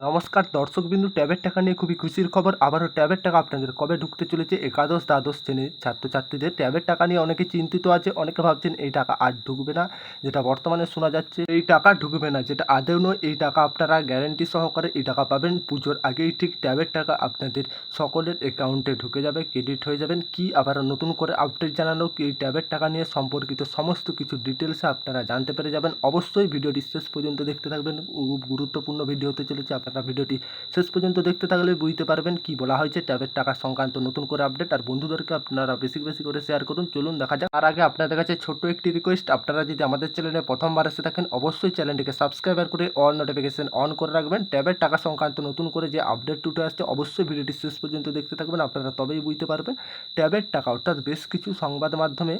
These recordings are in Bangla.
নমস্কার দর্শকবিন্দু, ট্যাবের টাকা নিয়ে খুবই খুশির খবর। আবারও ট্যাবের টাকা আপনাদের কবে ঢুকতে চলেছে একাদশ দ্বাদশ শ্রেণীর ছাত্রছাত্রীদের। ট্যাবের টাকা নিয়ে অনেকে চিন্তিত আছে, অনেকে ভাবছেন এই টাকা আর ঢুকবে না, যেটা বর্তমানে শোনা যাচ্ছে এই টাকা ঢুকবে না, যেটা আদৌ নয়। এই টাকা আপনারা গ্যারেন্টি সহকারে এই টাকা পাবেন পুজোর আগেই। ঠিক ট্যাবের টাকা আপনাদের সকলের অ্যাকাউন্টে ঢুকে যাবে, ক্রেডিট হয়ে যাবেন। কি আবার নতুন করে আপডেট জানানো কি এই ট্যাবের টাকা নিয়ে সম্পর্কিত সমস্ত কিছু ডিটেলসে আপনারা জানতে পেরে যাবেন। অবশ্যই ভিডিওটি শেষ পর্যন্ত দেখতে থাকবেন, খুব গুরুত্বপূর্ণ ভিডিও হতে চলেছে। আপনারা ভিডিওটি শেষ পর্যন্ত দেখতে থাকলে বুঝতে পারবেন কি বলা হয়েছে ট্যাবের টাকা সংক্রান্ত নতুন করে আপডেট। আর বন্ধুদেরকে আপনারা বেশি বেশি করে শেয়ার করুন। চলুন দেখা যাক। তার আগে আপনাদের কাছে ছোট্ট একটি রিকোয়েস্ট, আপনারা যদি আমাদের চ্যানেলে প্রথমবার এসে থাকেন অবশ্যই চ্যানেলটিকে সাবস্ক্রাইব করে অল নোটিফিকেশন অন করে রাখবেন। ট্যাবের টাকা সংক্রান্ত নতুন করে যে আপডেট উঠে আসছে অবশ্যই ভিডিওটি শেষ পর্যন্ত দেখতে থাকবেন, আপনারা তবেই বুঝতে পারবেন ট্যাবের টাকা। অর্থাৎ বেশ কিছু সংবাদ মাধ্যমে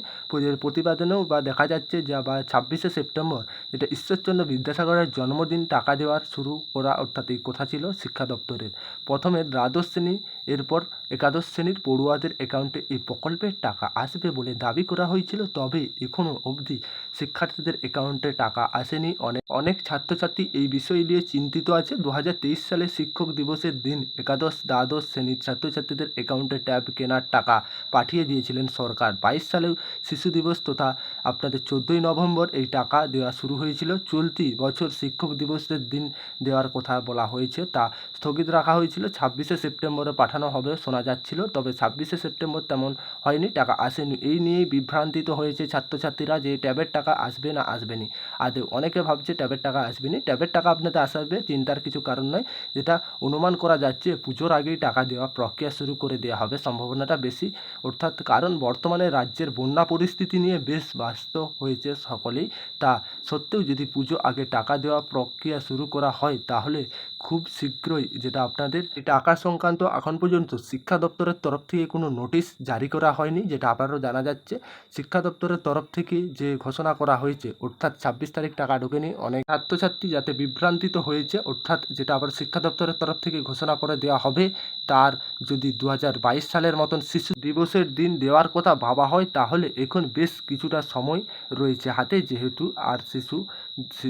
প্রতিবেদনেও বা দেখা যাচ্ছে যে বা 26শে সেপ্টেম্বর যেটা ঈশ্বরচন্দ্র বিদ্যাসাগরের জন্মদিন টাকা দেওয়ার শুরু করা, অর্থাৎ এই কথা ছিল শিক্ষা দপ্তরের। প্রথমে দ্বাদশ শ্রেণী, এরপর একাদশ শ্রেণীর পড়ুয়াদের অ্যাকাউন্টে এই প্রকল্পের টাকা আসবে বলে দাবি করা হয়েছিল। তবে এখনও অবধি শিক্ষার্থীদের অ্যাকাউন্টে টাকা আসেনি। অনেক ছাত্রছাত্রী এই বিষয় নিয়ে চিন্তিত আছে। 2023 সালে শিক্ষক দিবসের দিন একাদশ দ্বাদশ শ্রেণীর ছাত্রছাত্রীদের অ্যাকাউন্টে ট্যাব কেনার টাকা পাঠিয়ে দিয়েছিলেন সরকার। 22 সালেও শিশু দিবস তথা আপনাদের 14ই নভেম্বর এই টাকা দেওয়া শুরু হয়েছিল। চলতি বছর শিক্ষক দিবসের দিন দেওয়ার কথা বলা হয়েছে, তা স্থগিত রাখা হয়েছিল। 26শে সেপ্টেম্বরে পাঠানো হবে শোনা যাচ্ছিল, তবে 26শে সেপ্টেম্বর তেমন হয়নি, টাকা আসেনি। এই নিয়েই বিভ্রান্তিত হয়েছে ছাত্রছাত্রীরা যে ট্যাবের টাকা আসবে না আসবেনি। আদৌ অনেকে ভাবছে ট্যাবের টাকা আসবেনি। ট্যাবের টাকা আপনাদের আসবে, চিন্তার কিছু কারণ নয়। যেটা অনুমান করা যাচ্ছে পুজোর আগেই টাকা দেওয়া প্রক্রিয়া শুরু করে দেওয়া হবে, সম্ভাবনাটা বেশি। অর্থাৎ কারণ বর্তমানে রাজ্যের বন্যা পরিস্থিতি নিয়ে বেশ ব্যস্ত হয়েছে সকলেই। তা সত্ত্বেও যদি পুজো আগে টাকা দেওয়া প্রক্রিয়া শুরু করা হয় তাহলে খুব শীঘ্রই যেটা আপনাদের টাকা সংক্রান্ত এখন পর্যন্ত শিক্ষা দপ্তরের তরফ থেকে কোনো নোটিশ জারি করা হয়নি, যেটা আবারও জানা যাচ্ছে। শিক্ষা দপ্তরের তরফ থেকে যে ঘোষণা করা হয়েছে, অর্থাৎ 26 তারিখ টাকা ঢোকেনি, অনেক ছাত্রছাত্রী যাতে বিভ্রান্তিত হয়েছে। অর্থাৎ যেটা আবার শিক্ষা দপ্তরের তরফ থেকে ঘোষণা করে দেওয়া হবে, তার যদি 2022 সালের মতন শিশু দিবসের দিন দেওয়ার কথা ভাবা হয় তাহলে এখন বেশ কিছুটা সময় রয়েছে হাতে, যেহেতু আর শিশু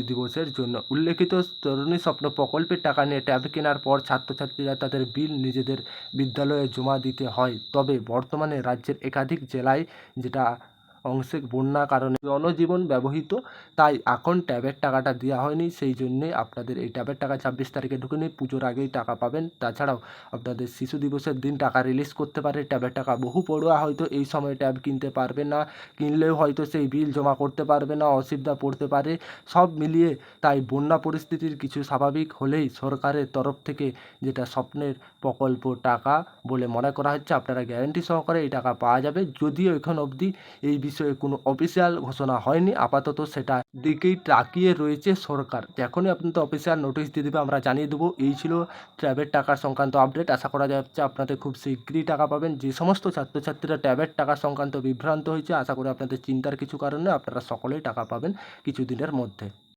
দিবসের জন্য উল্লেখিত তরুণী স্বপ্ন প্রকল্পের টাকা নিয়ে ট্যাব কেনার পর ছাত্রছাত্রীরা তাদের বিল নিজেদের বিদ্যালয়ে জমা দিতে হয়। তবে বর্তমানে রাজ্যের একাধিক জেলায় যেটা অংশে বন্যার কারণে জনজীবন ব্যবহৃত, তাই এখন ট্যাবের টাকাটা দেওয়া হয়নি। সেই জন্যে আপনাদের এই ট্যাবের টাকা 26 তারিখে ঢুকেনি, পুজোর আগেই টাকা পাবেন। তাছাড়াও আপনাদের শিশু দিবসের দিন টাকা রিলিজ করতে পারে ট্যাবের টাকা। বহু পড়ুয়া হয়তো এই সময় ট্যাব কিনতে পারবে না, কিনলেও হয়তো সেই বিল জমা করতে পারবে না, অসুবিধা পড়তে পারে। সব মিলিয়ে তাই বন্যা পরিস্থিতির কিছু স্বাভাবিক হলেই সরকারের তরফ থেকে যেটা স্বপ্নের প্রকল্প টাকা বলে মনে করা হচ্ছে, আপনারা গ্যারেন্টি সহকারে এই টাকা পাওয়া যাবে। যদিও এখন অবধি এই বিষয়ে কোনো অফিসিয়াল ঘোষণা হয়নি, আপাতত সেটা দিকেই তাকিয়ে রয়েছে সরকার। যখনই আপনাদের অফিসিয়াল নোটিশ দিয়ে দেবে আমরা জানিয়ে দেবো। এই ছিল ট্যাবের টাকা সংক্রান্ত আপডেট। আশা করা যাচ্ছে আপনাদের খুব শীঘ্রই টাকা পাবেন। যে সমস্ত ছাত্রছাত্রীরা ট্যাবের টাকা সংক্রান্ত বিভ্রান্ত হয়েছে, আশা করি আপনাদের চিন্তার কিছু কারণে আপনারা সকলেই টাকা পাবেন কিছুদিনের মধ্যে।